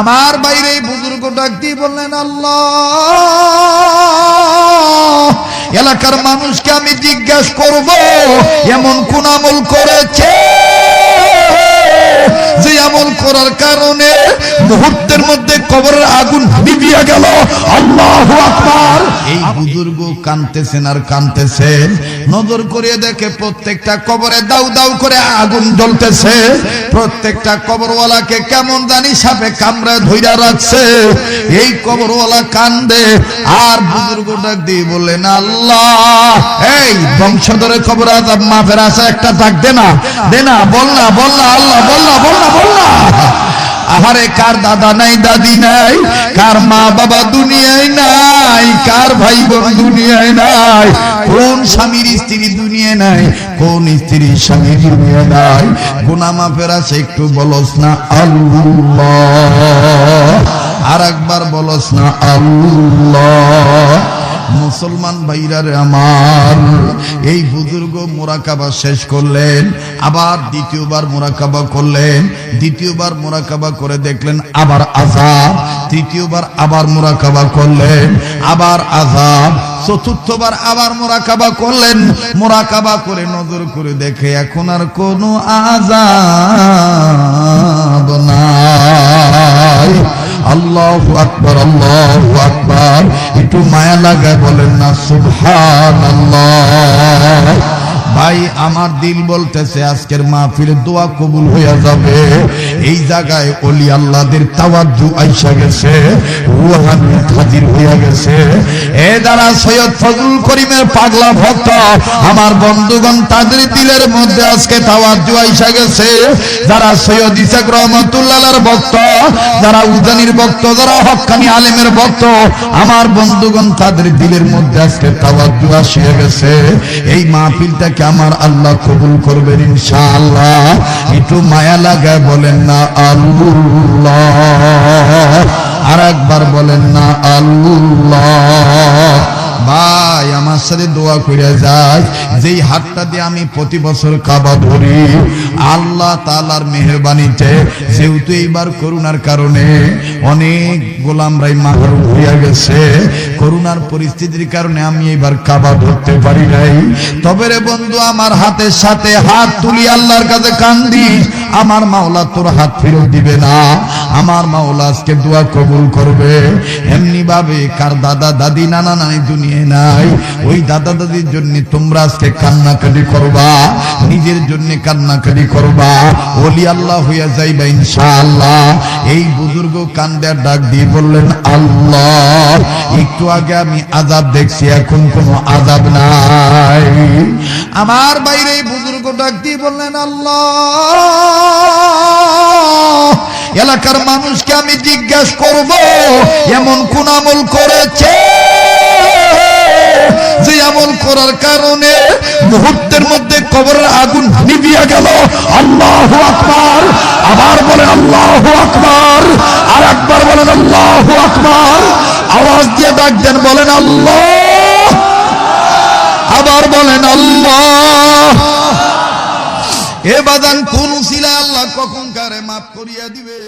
আমার বাইরে বুজুর্গ ডাক দিয়ে বললেন, আল্লাহ, এলাকার মানুষকে আমি জিজ্ঞাসা করব এমন কোন আমল করেছে যে আমল করার কারণে মুহূর্তের মধ্যে কবরের আগুন নিভিয়ে গেল। আল্লাহু আকবার। এই বুজুর্গ কাঁদতেছেন আর কাঁদতেছেন, নজর করে দেখে প্রত্যেকটা কবরে দাউ দাউ করে আগুন জ্বলতেছে। প্রত্যেকটা কবরওয়ালাকে কেমন জানি সাপে কামড়ে ধইরা রাখছে। এই কবরওয়ালা কান্দে আর বুজুর্গ ডাক দিয়ে বললেন, আল্লাহ, এই বংশধরে কবর আযাব মাফের আশা একটা ডাক দে না, দে না, বল না, বল না, আল্লাহ, বল না, বল না, বল না। আহারে, কার দাদা নাই, দাদি নাই, কার মা বাবা দুনিয়ায় নাই, কার ভাই বোন দুনিয়ায় নাই, কোন স্বামীর স্ত্রী দুনিয়ায় নাই, কোন স্ত্রীর স্বামী দুনিয়ায় নাই। গুনাহ মাফের আছে একটু বলস না আল্লাহ, আর একবার বলস না আল্লাহ। মুসলমান ভাইরারে আমার, এই বুজুর্গ মুরাকাবা শেষ করলেন, আবার দ্বিতীয়বার মুরাকাবা করলেন। দ্বিতীয়বার মুরাকাবা করে দেখলেন আবার আযাব। তৃতীয়বার আবার মুরাকাবা করলেন, আবার আযাব। চতুর্থবার আবার মুরাকাবা করলেন। মুরাকাবা করে নজর করে দেখে এখন আর কোনো আযাব নাই। আল্লাহু আকবার, আল্লাহু আকবার। একটু মায়া লাগায় বলেন না সুবহানাল্লাহ। ভাই, আমার দিল বলতেছে আজকের মাহফিলে দোয়া কবুল হয়ে যাবে। এই জায়গায় ওলি আল্লাহদের তাওয়াজ্জু আইসা গেছে, রুহানি হাজির হয়ে গেছে। এ যারা সৈয়দ ফজলুল করিমের পাগলা ভক্ত আমার বন্ধুগণ, তাদের দিলের মধ্যে আজকে তাওয়াজ্জু আইসা গেছে। যারা সৈয়দ ইসাক রহমাতুল্লাহর ভক্ত, যারা উজানির ভক্ত, যারা হক্কানি আলেমের ভক্ত আমার বন্ধুগণ, তাদের দিলের মধ্যে আজকে তাওয়াজ্জু আসিয়া গেছে। এই মাহফিলটাকে আমার আল্লাহ কবুল করবেন ইনশাআল্লাহ। একটু মায়া লাগায় বলেন না আল্লাহ, আর একবার বলেন না আল্লাহ। ভাই, আমার সাথে দোয়া করে যায়, যেই হাতটা দিয়ে আমি প্রতি বছর কাবা ধরি, আল্লাহ তাআলার মেহেরবানিতে যেহেতু এইবার করোনার কারণে অনেক গোলামরাই মাহরুম হয়ে গেছে, করোনার পরিস্থিতির কারণে আমি এইবার কাবা ধরতে পারি নাই। তবে রে বন্ধু, আমার হাতের সাথে হাত তুলি আল্লাহর কাছে কান্দি, আমার মাওলা তোর হাত ফেরত দিবে না। আমার মাওলা আজকে দোয়া কবুল করবে। এমনি ভাবে কার দাদা দাদি নানা নানি দুনিয়ায় নাই, ওই দাদা দাদির জন্য তোমরা আজকে কান্নাকাটি করবা, নিজের জন্য কান্নাকাটি করবা, ওলি আল্লাহ হইয়া যাইবা ইনশাআল্লাহ। এই বুজুর্গ কান্দার ডাক দিয়ে বললেন, আল্লাহ, একটু আগে আমি আযাব দেখছি, এখন কোনো আযাব নাই। আমার বাইরে বুজুর্গ ডাক দিয়ে বললেন, আল্লাহ, এলাকার মানুষকে আমি জিজ্ঞাসা করব এমন কোন আমল করেছে যে আমল করার কারণে মুহূর্তের মধ্যে কবরের আগুন নিভিয়ে গেল। আল্লাহু আকবার। আবার বলেন আল্লাহু আকবার, আর একবার বলেন আল্লাহু আকবার। আওয়াজ দিয়ে ডাক দেন, বলেন আল্লাহ, আবার বলেন আল্লাহ। এ বাদান কোন ছিল আল্লাহ কখন কারে মাফ করিয়া দিবে।